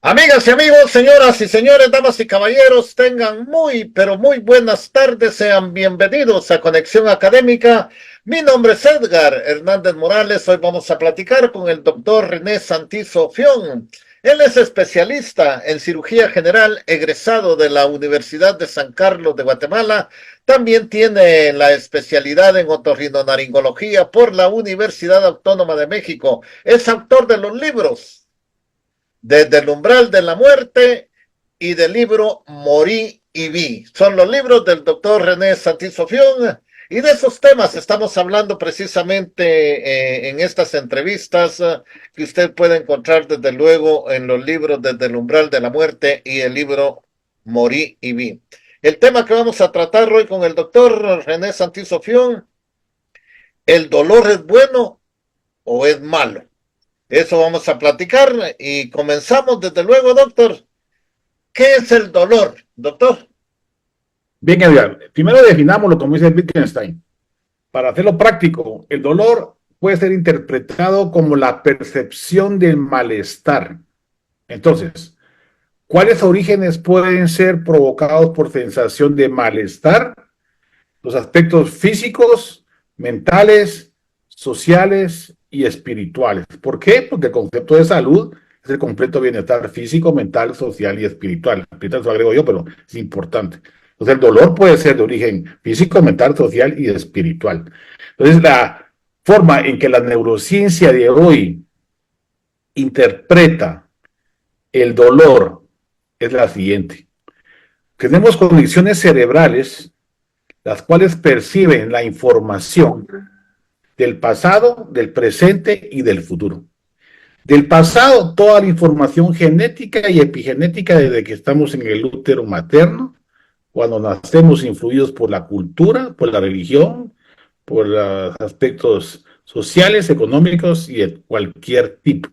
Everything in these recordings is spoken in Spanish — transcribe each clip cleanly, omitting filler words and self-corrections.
Amigas y amigos, señoras y señores, damas y caballeros, tengan muy, pero muy buenas tardes. Sean bienvenidos a Conexión Académica. Mi nombre es Edgar Hernández Morales. Hoy vamos a platicar con el doctor René Santizo Fión. Él es especialista en cirugía general, egresado de la Universidad de San Carlos de Guatemala. También tiene la especialidad en otorrinolaringología por la Universidad Autónoma de México. Es autor de los libros Desde el umbral de la muerte y del libro Morí y Vi. Son los libros del doctor René Santizo Fión, y de esos temas estamos hablando precisamente en estas entrevistas que usted puede encontrar desde luego en los libros Desde el umbral de la muerte y el libro Morí y Vi. El tema que vamos a tratar hoy con el doctor René Santizo Fión: ¿el dolor es bueno o es malo? Eso vamos a platicar y comenzamos desde luego, doctor. ¿Qué es el dolor, doctor? Bien, Edgar, primero definámoslo como dice Wittgenstein. Para hacerlo práctico, el dolor puede ser interpretado como la percepción del malestar. Entonces, ¿cuáles orígenes pueden ser provocados por sensación de malestar? Los aspectos físicos, mentales, sociales y espirituales. ¿Por qué? Porque el concepto de salud es el completo bienestar físico, mental, social y espiritual. Ahorita lo agrego yo, pero es importante. Entonces, el dolor puede ser de origen físico, mental, social y espiritual. Entonces, la forma en que la neurociencia de hoy interpreta el dolor es la siguiente. Tenemos conexiones cerebrales las cuales perciben la información del pasado, del presente y del futuro. Del pasado, toda la información genética y epigenética desde que estamos en el útero materno, cuando nacemos influidos por la cultura, por la religión, por los aspectos sociales, económicos y de cualquier tipo.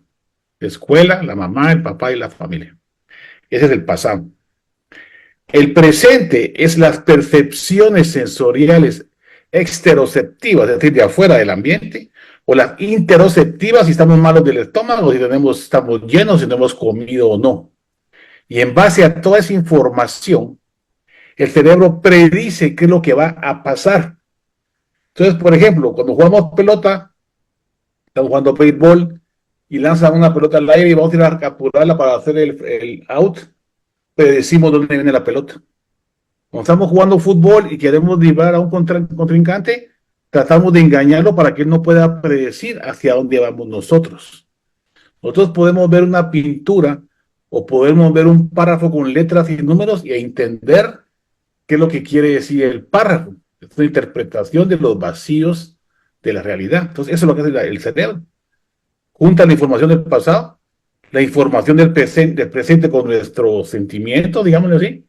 La escuela, la mamá, el papá y la familia. Ese es el pasado. El presente es las percepciones sensoriales exteroceptivas, es decir, de afuera del ambiente, o las interoceptivas, si estamos malos del estómago, si estamos llenos, si no hemos comido o no. Y en base a toda esa información, el cerebro predice qué es lo que va a pasar. Entonces, por ejemplo, cuando jugamos pelota, estamos jugando béisbol y lanzan una pelota al aire y vamos a ir a capturarla para hacer el out, predecimos dónde viene la pelota. Cuando estamos jugando fútbol y queremos driblar a un contrincante, tratamos de engañarlo para que él no pueda predecir hacia dónde vamos nosotros. Nosotros podemos ver una pintura o podemos ver un párrafo con letras y números y entender qué es lo que quiere decir el párrafo. Es una interpretación de los vacíos de la realidad. Entonces, eso es lo que hace el cerebro. Junta la información del pasado, la información del presente con nuestros sentimientos, digámoslo así,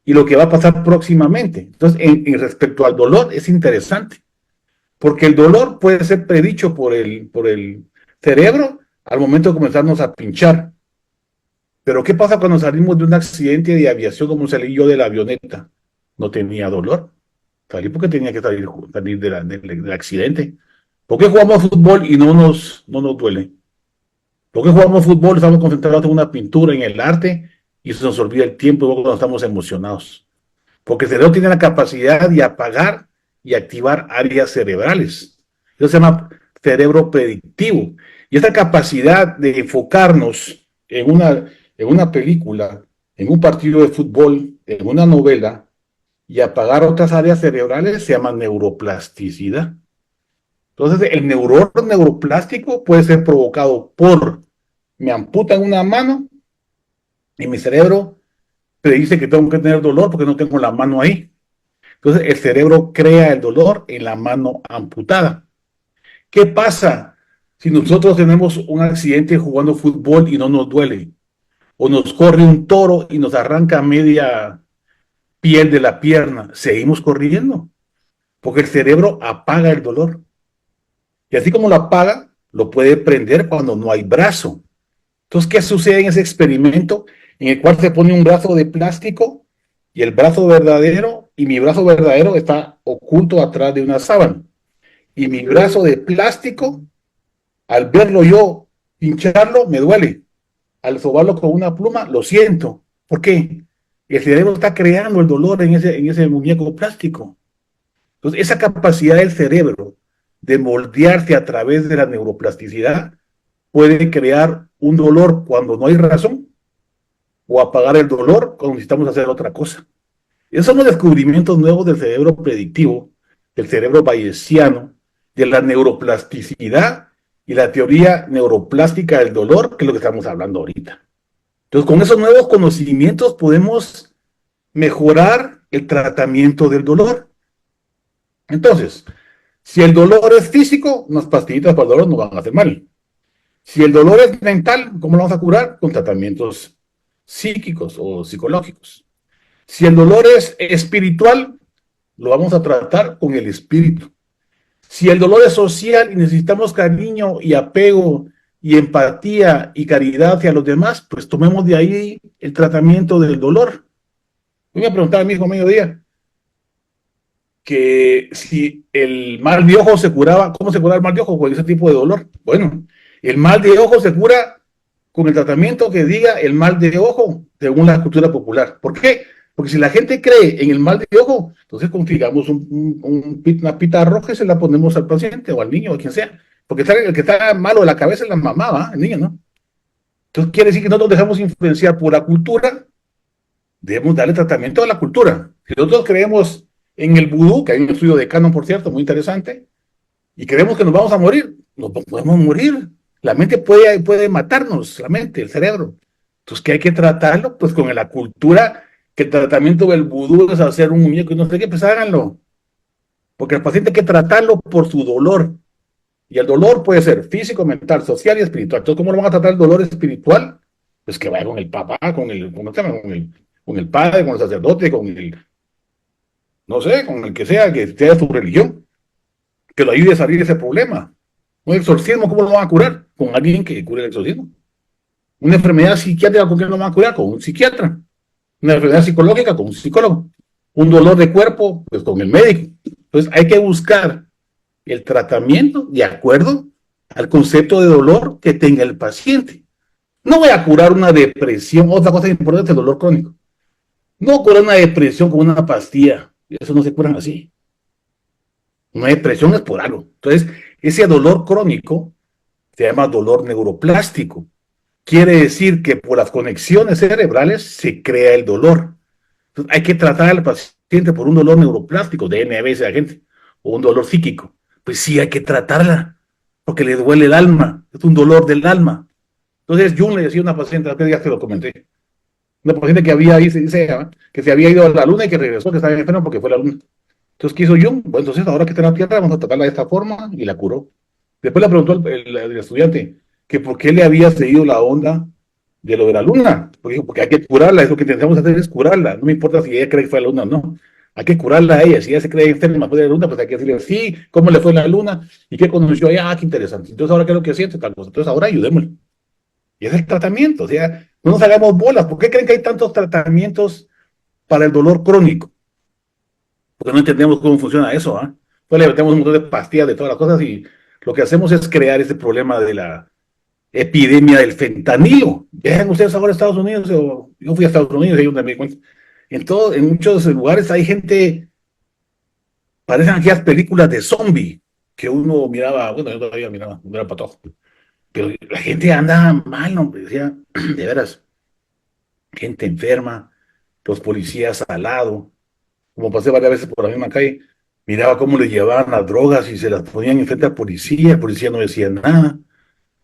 y lo que va a pasar próximamente. Entonces, en respecto al dolor, es interesante, porque el dolor puede ser predicho por el cerebro al momento de comenzarnos a pinchar. Pero, ¿qué pasa cuando salimos de un accidente de aviación como salí yo de la avioneta? No tenía dolor. Salí porque tenía que salir del accidente. ¿Por qué jugamos fútbol y no nos duele? ¿Por qué jugamos fútbol? Estamos concentrados en una pintura, en el arte, y se nos olvida el tiempo cuando estamos emocionados. Porque el cerebro tiene la capacidad de apagar y activar áreas cerebrales. Eso se llama cerebro predictivo. Y esta capacidad de enfocarnos en una película, en un partido de fútbol, en una novela, y apagar otras áreas cerebrales se llama neuroplasticidad. Entonces, el neuroplástico puede ser provocado por, me amputan una mano y mi cerebro predice que tengo que tener dolor porque no tengo la mano ahí. Entonces, el cerebro crea el dolor en la mano amputada. ¿Qué pasa si nosotros tenemos un accidente jugando fútbol y no nos duele? O nos corre un toro y nos arranca media piel de la pierna. Seguimos corriendo, porque el cerebro apaga el dolor. Y así como lo apaga, lo puede prender cuando no hay brazo. Entonces, ¿qué sucede en ese experimento en el cual se pone un brazo de plástico y el brazo verdadero, y mi brazo verdadero está oculto atrás de una sábana? Y mi brazo de plástico, al verlo yo pincharlo, me duele. al sobarlo con una pluma, lo siento. ¿Por qué? El cerebro está creando el dolor en ese muñeco plástico. Entonces, esa capacidad del cerebro de moldearse a través de la neuroplasticidad puede crear un dolor cuando no hay razón o apagar el dolor cuando necesitamos hacer otra cosa. Esos son los descubrimientos nuevos del cerebro predictivo, del cerebro bayesiano, de la neuroplasticidad y la teoría neuroplástica del dolor, que es lo que estamos hablando ahorita. Entonces, con esos nuevos conocimientos podemos mejorar el tratamiento del dolor. Entonces, si el dolor es físico, unas pastillitas para el dolor no van a hacer mal. Si el dolor es mental, ¿cómo lo vamos a curar? Con tratamientos psíquicos o psicológicos. Si el dolor es espiritual, lo vamos a tratar con el espíritu. Si el dolor es social y necesitamos cariño y apego y empatía y caridad hacia los demás, pues tomemos de ahí el tratamiento del dolor. Voy a preguntar a mi hijo a mediodía que si el mal de ojo se curaba, ¿cómo se curaba el mal de ojo con ese tipo de dolor? Bueno, el mal de ojo se cura con el tratamiento que diga el mal de ojo, según la cultura popular. ¿Por qué? Porque si la gente cree en el mal de ojo, entonces configuramos una pita roja y se la ponemos al paciente o al niño o a quien sea. Porque el que está malo de la cabeza es la mamá, ¿va? El niño, ¿no? Entonces quiere decir que no nos dejamos influenciar por la cultura, debemos darle tratamiento a la cultura. Si nosotros creemos en el vudú, que hay un estudio de Canon, por cierto, muy interesante, y creemos que nos vamos a morir, nos podemos morir. La mente puede matarnos, la mente, el cerebro. Entonces, ¿qué hay que tratarlo? Pues con la cultura, que el tratamiento del vudú es hacer un muñeco y no sé qué, pues háganlo. Porque el paciente hay que tratarlo por su dolor. Y el dolor puede ser físico, mental, social y espiritual. Entonces, ¿cómo lo van a tratar el dolor espiritual? Pues que vaya con el papá, con el padre, con el sacerdote, no sé, con el que sea de su religión, que lo ayude a salir de ese problema. Un exorcismo, ¿cómo lo van a curar? Con alguien que cure el exorcismo. Una enfermedad psiquiátrica, ¿con quién lo van a curar? Con un psiquiatra. Una enfermedad psicológica, con un psicólogo. Un dolor de cuerpo, pues con el médico. Entonces hay que buscar el tratamiento de acuerdo al concepto de dolor que tenga el paciente. No voy a curar una depresión, otra cosa importante es el dolor crónico. No curar una depresión con una pastilla, eso no se cura así. Una depresión es por algo. Entonces, ese dolor crónico se llama dolor neuroplástico. Quiere decir que por las conexiones cerebrales se crea el dolor. Entonces, hay que tratar al paciente por un dolor neuroplástico, DN a veces a la gente, o un dolor psíquico. Pues sí, hay que tratarla, porque le duele el alma, es un dolor del alma. Entonces, Jung le decía a una paciente, hace días te lo comenté, una paciente que que se había ido a la luna y que regresó, que estaba enferma porque fue a la luna. Entonces, ¿qué hizo Jung? Bueno, entonces ahora que está en la Tierra, vamos a tratarla de esta forma, y la curó. Después le preguntó el estudiante que por qué le había seguido la onda de lo de la luna. Porque dijo, porque hay que curarla, es lo que intentamos hacer es curarla. No me importa si ella cree que fue a la luna o no. Hay que curarla a ella. Si ella se cree enferma después de la luna, pues hay que decirle, sí, ¿cómo le fue en la luna? ¿Y qué conoció allá? Ah, qué interesante. Entonces, ahora, ¿qué es lo que siente? Tal cosa. Entonces, ahora ayudémosle. Y es el tratamiento. O sea, no nos hagamos bolas. ¿Por qué creen que hay tantos tratamientos para el dolor crónico? Porque no entendemos cómo funciona eso, ¿ah? Pues le metemos un montón de pastillas de todas las cosas y lo que hacemos es crear ese problema de la epidemia del fentanilo. Vean ustedes ahora a Estados Unidos, yo fui a Estados Unidos, ahí donde me cuento. En muchos lugares hay gente, parecen aquellas películas de zombie que uno miraba, bueno, yo todavía miraba, no era patojo. Pero la gente anda mal, hombre, decía, de veras, gente enferma, los policías al lado, como pasé varias veces por la misma calle, miraba cómo le llevaban las drogas y se las ponían enfrente al policía, el policía no decía nada,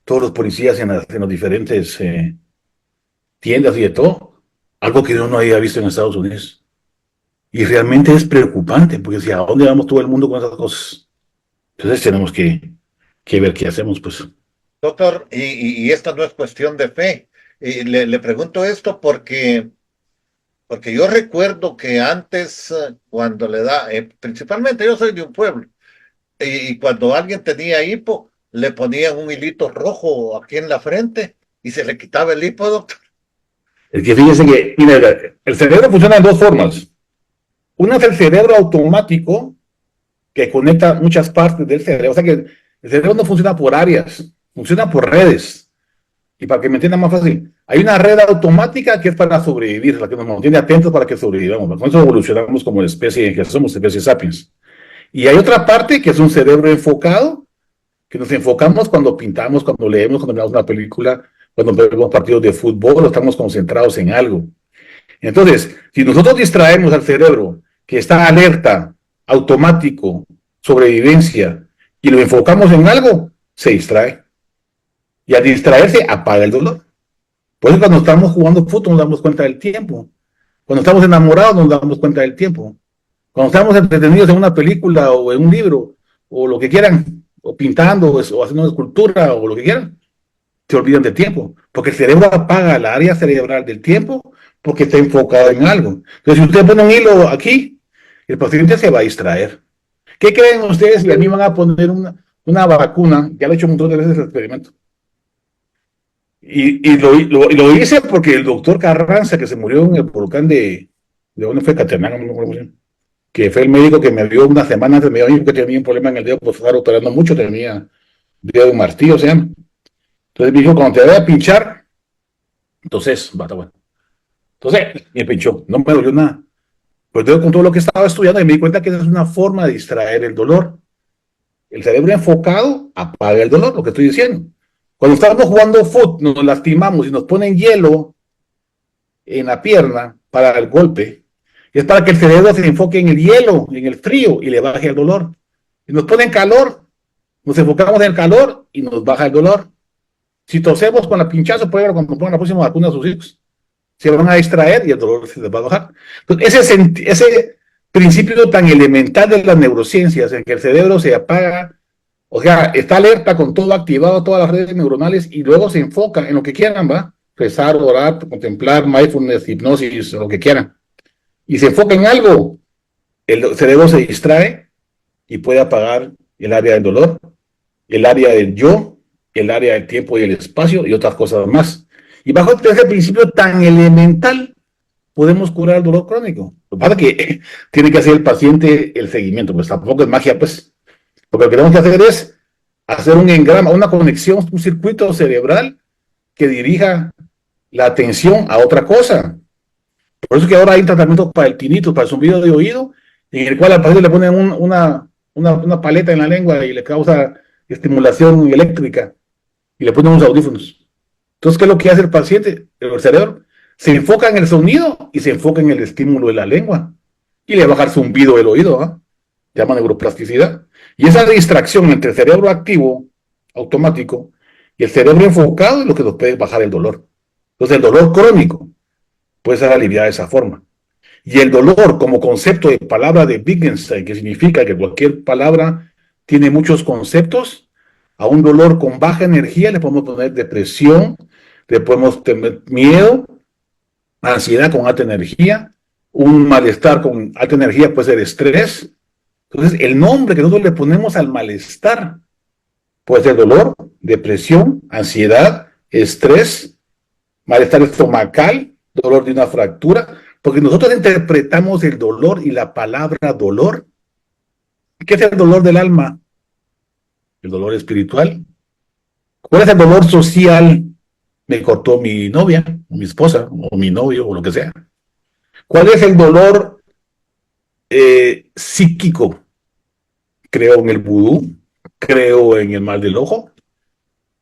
todos los policías en los diferentes tiendas y de todo, algo que yo no había visto en Estados Unidos. Y realmente es preocupante, porque si a dónde vamos todo el mundo con esas cosas, entonces tenemos que ver qué hacemos, pues. Doctor, y esta no es cuestión de fe. Y le pregunto esto porque yo recuerdo que antes, cuando le da, principalmente yo soy de un pueblo, y cuando alguien tenía hipo, le ponían un hilito rojo aquí en la frente y se le quitaba el hipo, doctor. Es que fíjense que, mira, el cerebro funciona de dos formas. Una es el cerebro automático, que conecta muchas partes del cerebro. O sea que el cerebro no funciona por áreas, funciona por redes. Y para que me entiendan más fácil, Hay una red automática que es para sobrevivir, la que nos mantiene atentos para que sobrevivamos. Con eso evolucionamos como especie en que somos, especie sapiens. Y hay otra parte que es un cerebro enfocado, que nos enfocamos cuando pintamos, cuando leemos, cuando miramos una película, cuando vemos partidos de fútbol, estamos concentrados en algo. Entonces, si nosotros distraemos al cerebro, que está alerta, automático, sobrevivencia, y lo enfocamos en algo, se distrae. Y al distraerse, apaga el dolor. Por eso cuando estamos jugando fútbol nos damos cuenta del tiempo. Cuando estamos enamorados nos damos cuenta del tiempo. Cuando estamos entretenidos en una película o en un libro, o lo que quieran, o pintando, o haciendo una escultura, o lo que quieran, se olvidan del tiempo. Porque el cerebro apaga la área cerebral del tiempo porque está enfocado en algo. Entonces, si usted pone un hilo aquí, el paciente se va a distraer. ¿Qué creen ustedes si a mí van a poner una vacuna? Ya lo he hecho un montón de veces el experimento. Y lo hice porque el doctor Carranza, que se murió en el volcán ¿de dónde fue? Caternaga, no me acuerdo, que fue el médico que me vio una semana antes, me dijo que tenía un problema en el dedo por estar operando mucho, tenía dedo de martillo, se llama. Entonces me dijo, cuando te vaya a pinchar, entonces, bata, bueno. Entonces, me pinchó, no me dolió nada. Pues yo con todo lo que estaba estudiando y me di cuenta que esa es una forma de distraer el dolor. El cerebro enfocado apaga el dolor, lo que estoy diciendo. Cuando estamos jugando fútbol, nos lastimamos y nos ponen hielo en la pierna para el golpe, es para que el cerebro se enfoque en el hielo, en el frío, y le baje el dolor. Y nos ponen calor, nos enfocamos en el calor y nos baja el dolor. Si tosemos con la pinchazo, puede ver cuando pongan la próxima vacuna a sus hijos. Se van a distraer y el dolor se les va a bajar. Entonces, ese principio tan elemental de las neurociencias, en que el cerebro se apaga, o sea, está alerta con todo activado, todas las redes neuronales, y luego se enfoca en lo que quieran, ¿va? Rezar, orar, contemplar, mindfulness, hipnosis, lo que quieran. Y se enfoca en algo, el cerebro se distrae y puede apagar el área del dolor, el área del yo, el área del tiempo y el espacio y otras cosas más. Y bajo ese principio tan elemental, podemos curar el dolor crónico. Lo que pasa es que tiene que hacer el paciente el seguimiento, pues tampoco es magia, pues. Lo que tenemos que hacer es hacer un engrama, una conexión, un circuito cerebral que dirija la atención a otra cosa. Por eso es que ahora hay tratamientos para el tinnitus, para el zumbido de oído, en el cual al paciente le ponen una paleta en la lengua y le causa estimulación eléctrica y le ponen unos audífonos. Entonces, ¿qué es lo que hace el paciente? El cerebro se enfoca en el sonido y se enfoca en el estímulo de la lengua y le baja el zumbido del oído, ¿eh? Se llama neuroplasticidad. Y esa distracción entre el cerebro activo, automático, y el cerebro enfocado es lo que nos puede bajar el dolor. Entonces, el dolor crónico puede ser aliviado de esa forma. Y el dolor como concepto de palabra de Wittgenstein, que significa que cualquier palabra tiene muchos conceptos, a un dolor con baja energía le podemos poner depresión, le podemos tener miedo, ansiedad con alta energía, un malestar con alta energía puede ser estrés. Entonces, el nombre que nosotros le ponemos al malestar puede ser dolor, depresión, ansiedad, estrés, malestar estomacal, dolor de una fractura, porque nosotros interpretamos el dolor y la palabra dolor. ¿Qué es el dolor del alma? El dolor espiritual. ¿Cuál es el dolor social? Me cortó mi novia, o mi esposa, o mi novio, o lo que sea. ¿Cuál es el dolor psíquico? Creo en el vudú, creo en el mal del ojo,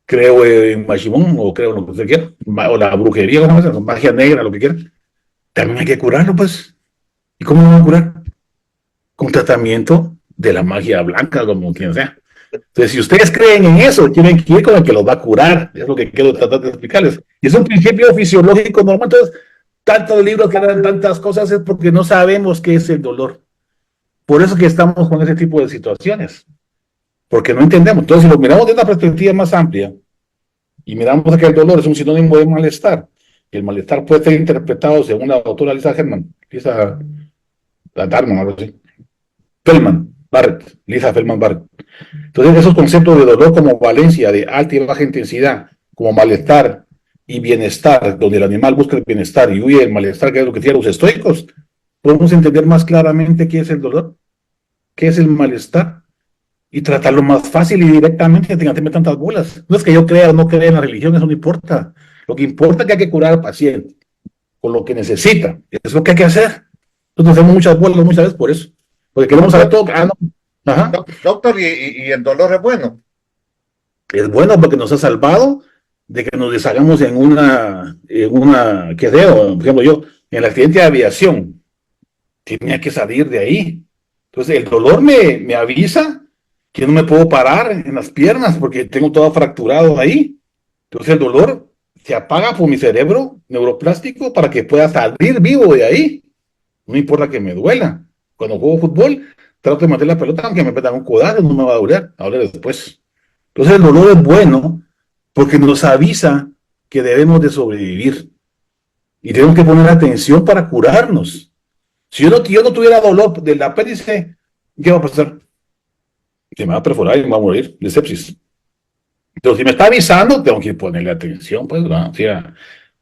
creo en Mashimón, o creo en lo que usted quiera, o la brujería, o la magia negra, lo que quiera. También hay que curarlo, pues. ¿Y cómo lo van a curar? Con tratamiento de la magia blanca, como quien sea. Entonces, si ustedes creen en eso, tienen que ir con el que los va a curar. Es lo que quiero tratar de explicarles. Y es un principio fisiológico normal. Entonces, tantos libros que hablan tantas cosas es porque no sabemos qué es el dolor. Por eso que estamos con ese tipo de situaciones. Porque no entendemos. Entonces, si lo miramos de una perspectiva más amplia y miramos que el dolor es un sinónimo de malestar, y el malestar puede ser interpretado según la doctora Lisa Feldman Barrett. Entonces, esos conceptos de dolor como valencia, de alta y baja intensidad, como malestar y bienestar, donde el animal busca el bienestar y huye del malestar, que es lo que tienen los estoicos, podemos entender más claramente qué es el dolor, qué es el malestar, y tratarlo más fácil y directamente, sin hacerme tantas bolas. No es que yo crea o no crea en la religión, eso no importa. Lo que importa es que hay que curar al paciente con lo que necesita. Es lo que hay que hacer. Nosotros hacemos muchas bolas muchas veces por eso. Porque queremos saber todo. Ah, no. Ajá. Doctor, y el dolor es bueno. Es bueno porque nos ha salvado de que nos deshagamos qué sé, por ejemplo, yo, en el accidente de aviación, tenía que salir de ahí. Entonces, el dolor me avisa que no me puedo parar en las piernas porque tengo todo fracturado ahí. Entonces, el dolor se apaga por mi cerebro neuroplástico para que pueda salir vivo de ahí. No importa que me duela. Cuando juego fútbol, trato de meter la pelota, aunque me metan un codazo, no me va a doler después. Entonces, el dolor es bueno porque nos avisa que debemos de sobrevivir y tenemos que poner atención para curarnos. Si yo no tuviera dolor del apéndice, ¿qué va a pasar? Se me va a perforar y me va a morir de sepsis. Entonces, si me está avisando, tengo que ponerle atención, pues, ¿no? O sea,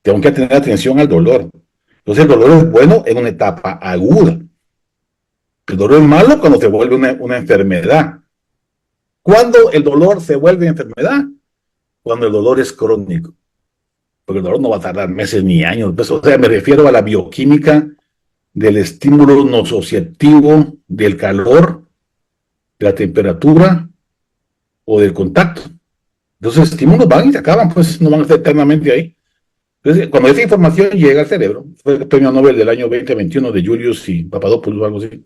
tengo que tener atención al dolor. Entonces, el dolor es bueno en una etapa aguda. El dolor es malo cuando se vuelve una enfermedad. ¿Cuándo el dolor se vuelve enfermedad? Cuando el dolor es crónico. Porque el dolor no va a tardar meses ni años. Pues, o sea, me refiero a la bioquímica del estímulo nociceptivo, del calor, de la temperatura o del contacto. Entonces, estímulos van y se acaban, pues no van a estar eternamente ahí. Entonces, cuando esa información llega al cerebro, fue el premio Nobel del año 2021 de Julius y Papadopoulos o algo así,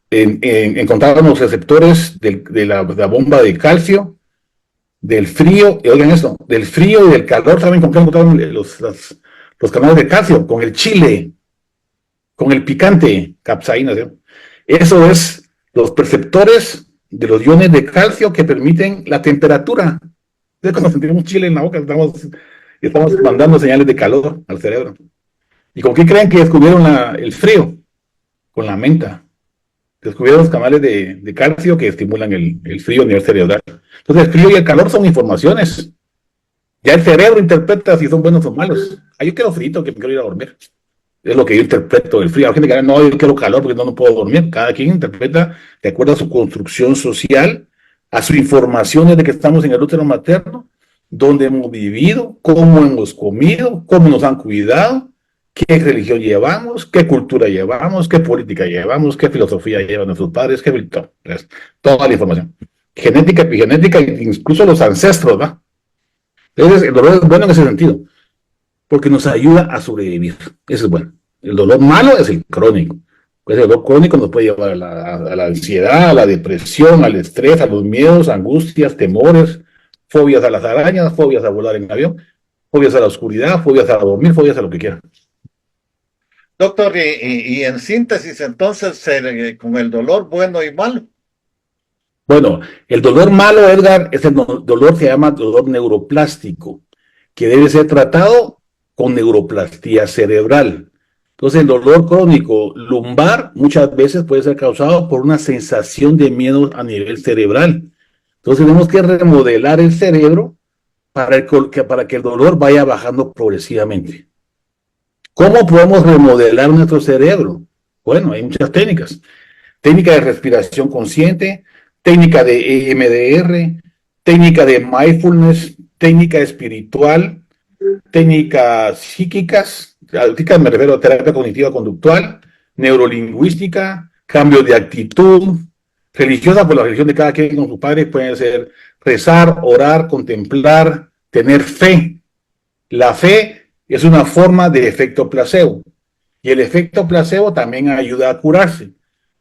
encontraron los receptores de la bomba de calcio, del frío, y oigan esto, del frío y del calor. ¿Saben con qué encontraron los canales de calcio? Con el chile, con el picante, capsaína, ¿sí? Eso es los perceptores de los iones de calcio que permiten la temperatura. Entonces, cuando sentimos chile en la boca, estamos mandando señales de calor al cerebro. ¿Y con qué creen que descubrieron el frío? Con la menta. Descubrieron los canales de calcio que estimulan el frío a nivel cerebral. Entonces, el frío y el calor son informaciones. Ya el cerebro interpreta si son buenos o malos. Ah, yo quiero frito, que me quiero ir a dormir. Es lo que yo interpreto, el frío. Hay gente que dice, no, yo quiero calor porque no puedo dormir. Cada quien interpreta de acuerdo a su construcción social, a su información desde que estamos en el útero materno, dónde hemos vivido, cómo hemos comido, cómo nos han cuidado, qué religión llevamos, qué cultura llevamos, qué política llevamos, qué filosofía llevan nuestros padres, toda la información. Genética, epigenética, incluso los ancestros, ¿no? Entonces, el dolor es bueno en ese sentido, porque nos ayuda a sobrevivir. Eso es bueno. El dolor malo es el crónico. Pues el dolor crónico nos puede llevar a la ansiedad, a la depresión, al estrés, a los miedos, angustias, temores, fobias a las arañas, fobias a volar en avión, fobias a la oscuridad, fobias a dormir, fobias a lo que quiera. Doctor, y en síntesis, entonces, con el dolor bueno y malo. Bueno, el dolor malo, Edgar, es el dolor que se llama dolor neuroplástico, que debe ser tratado con neuroplastía cerebral. Entonces, el dolor crónico lumbar muchas veces puede ser causado por una sensación de miedo a nivel cerebral. Entonces, tenemos que remodelar el cerebro para que el dolor vaya bajando progresivamente. ¿Cómo podemos remodelar nuestro cerebro? Bueno, hay muchas técnicas. Técnica de respiración consciente, técnica de EMDR, técnica de mindfulness, técnica espiritual, técnicas psíquicas, me refiero a terapia cognitiva conductual, neurolingüística, cambio de actitud, religiosa, pues la religión de cada quien con su padre puede ser rezar, orar, contemplar, tener fe. La fe es una forma de efecto placebo, y el efecto placebo también ayuda a curarse.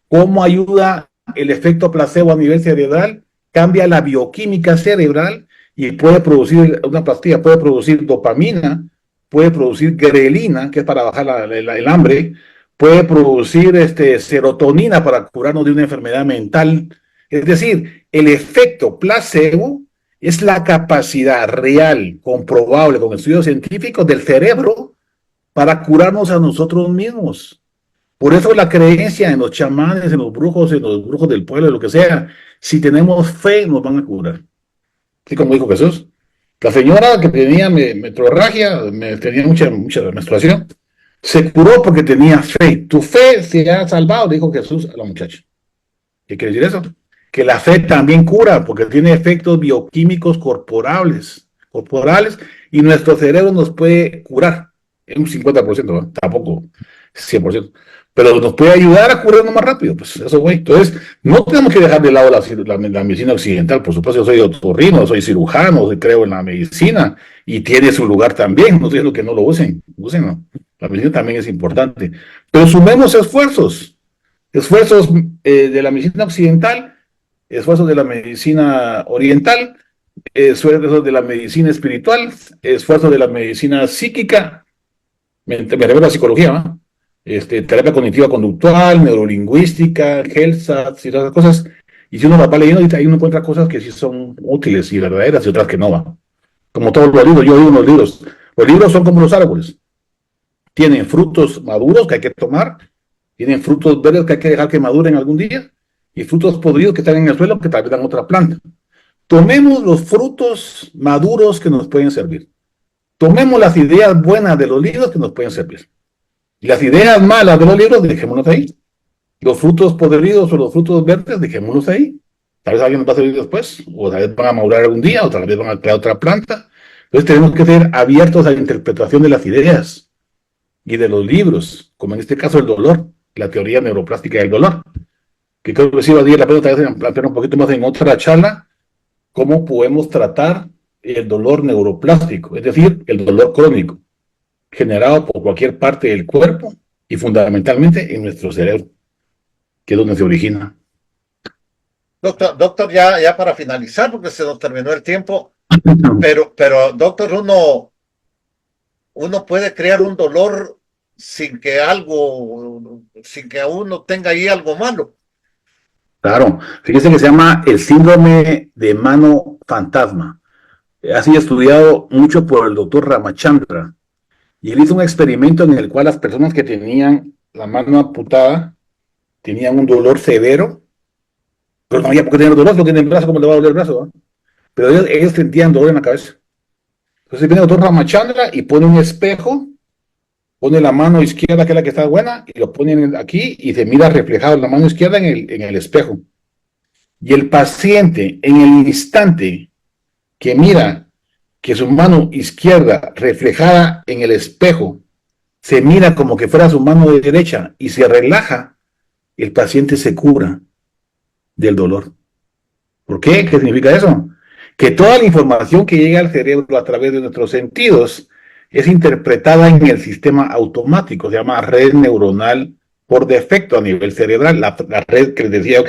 ¿Cómo ayuda el efecto placebo a nivel cerebral? Cambia la bioquímica cerebral y puede producir, una pastilla puede producir dopamina, puede producir grelina, que es para bajar el hambre, puede producir serotonina para curarnos de una enfermedad mental. Es decir, el efecto placebo es la capacidad real, comprobable con estudios científicos del cerebro para curarnos a nosotros mismos. Por eso la creencia en los chamanes, en los brujos del pueblo, lo que sea, si tenemos fe, nos van a curar. Así como dijo Jesús. La señora que tenía metrorragia, tenía mucha menstruación, se curó porque tenía fe. Tu fe se ha salvado, dijo Jesús a la muchacha. ¿Qué quiere decir eso? Que la fe también cura, porque tiene efectos bioquímicos corporales. corporales y nuestro cerebro nos puede curar en un 50%, ¿no? Tampoco 100%, pero nos puede ayudar a curarnos más rápido, pues eso, güey. Entonces, no tenemos que dejar de lado la medicina occidental. Por supuesto, yo soy otorrino, soy cirujano, creo en la medicina y tiene su lugar también. No estoy diciendo que no lo usen, úsenlo. La medicina también es importante, pero sumemos esfuerzos de la medicina occidental, esfuerzos de la medicina oriental, esfuerzos de la medicina espiritual, esfuerzos de la medicina psíquica, me refiero a la psicología, ¿no? Terapia cognitiva conductual, neurolingüística, HealthSat y todas esas cosas. Y si uno va leyendo, ahí uno encuentra cosas que sí son útiles y verdaderas y otras que no van. Como todos los libros, yo digo los libros. Los libros son como los árboles. Tienen frutos maduros que hay que tomar, tienen frutos verdes que hay que dejar que maduren algún día, y frutos podridos que están en el suelo que tal vez dan otra planta. Tomemos los frutos maduros que nos pueden servir. Tomemos las ideas buenas de los libros que nos pueden servir. Y las ideas malas de los libros, dejémonos ahí. Los frutos podridos o los frutos verdes, dejémonos ahí. Tal vez alguien nos va a servir después, o tal vez van a madurar algún día, o tal vez van a crear otra planta. Entonces tenemos que ser abiertos a la interpretación de las ideas y de los libros, como en este caso el dolor, la teoría neuroplástica del dolor, que creo que sí valdría la pena tal vez plantear un poquito más en otra charla, cómo podemos tratar el dolor neuroplástico, es decir, el dolor crónico, generado por cualquier parte del cuerpo y fundamentalmente en nuestro cerebro, que es donde se origina. Doctor, ya para finalizar, porque se nos terminó el tiempo, pero doctor, uno puede crear un dolor sin que uno tenga ahí algo malo. Claro, fíjese que se llama el síndrome de mano fantasma. Ha sido estudiado mucho por el doctor Ramachandra. Y él hizo un experimento en el cual las personas que tenían la mano amputada tenían un dolor severo, pero no había por qué tener dolor, no tienen brazo, ¿cómo le va a doler el brazo? ¿No? Pero ellos sentían dolor en la cabeza. Entonces viene el doctor Ramachandra y pone un espejo, pone la mano izquierda, que es la que está buena, y lo pone aquí y se mira reflejado la mano izquierda en el espejo. Y el paciente, en el instante que mira que su mano izquierda reflejada en el espejo se mira como que fuera su mano derecha y se relaja, el paciente se cura del dolor. ¿Por qué? ¿Qué significa eso? Que toda la información que llega al cerebro a través de nuestros sentidos es interpretada en el sistema automático, se llama red neuronal por defecto a nivel cerebral, la red que les decía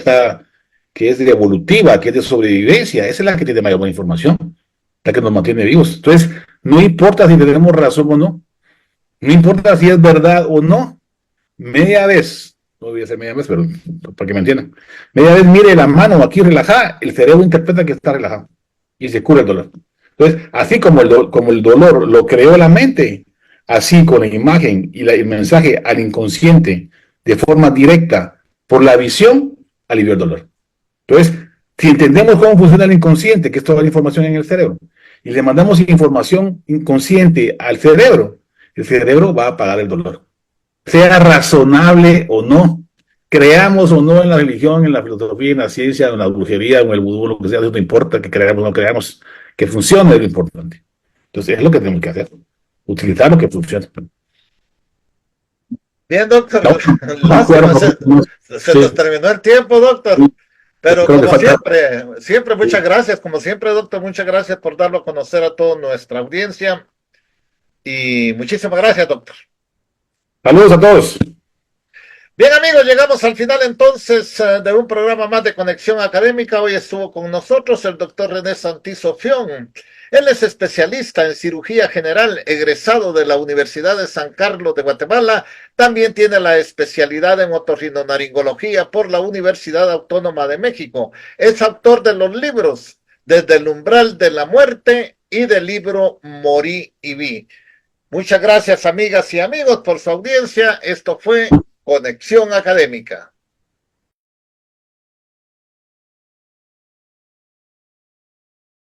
que es evolutiva, que es de sobrevivencia, esa es la que tiene mayor información, la que nos mantiene vivos. Entonces, no importa si tenemos razón o no, no importa si es verdad o no, media vez, no voy a hacer media vez, pero para que me entiendan, media vez mire la mano aquí relajada, el cerebro interpreta que está relajado y se cura el dolor. Entonces, así como el dolor lo creó la mente, así con la imagen y el mensaje al inconsciente de forma directa por la visión, alivió el dolor. Entonces, si entendemos cómo funciona el inconsciente, que es toda la información en el cerebro, y le mandamos información inconsciente al cerebro, el cerebro va a apagar el dolor. Sea razonable o no, creamos o no en la religión, en la filosofía, en la ciencia, en la brujería, en el vudú, lo que sea, no importa que creamos o no creamos, que funcione es lo importante. Entonces, es lo que tenemos que hacer, utilizar lo que funciona. Bien, doctor. Se nos terminó el tiempo, doctor. Pero como siempre, muchas gracias. Como siempre, doctor, muchas gracias por darlo a conocer a toda nuestra audiencia. Y muchísimas gracias, doctor. Saludos a todos. Bien, amigos, llegamos al final entonces de un programa más de Conexión Académica. Hoy estuvo con nosotros el doctor René Santizo Fión. Él es especialista en cirugía general, egresado de la Universidad de San Carlos de Guatemala. También tiene la especialidad en otorrinolaringología por la Universidad Autónoma de México. Es autor de los libros Desde el umbral de la muerte y del libro Morí y vi. Muchas gracias, amigas y amigos, por su audiencia. Esto fue Conexión Académica.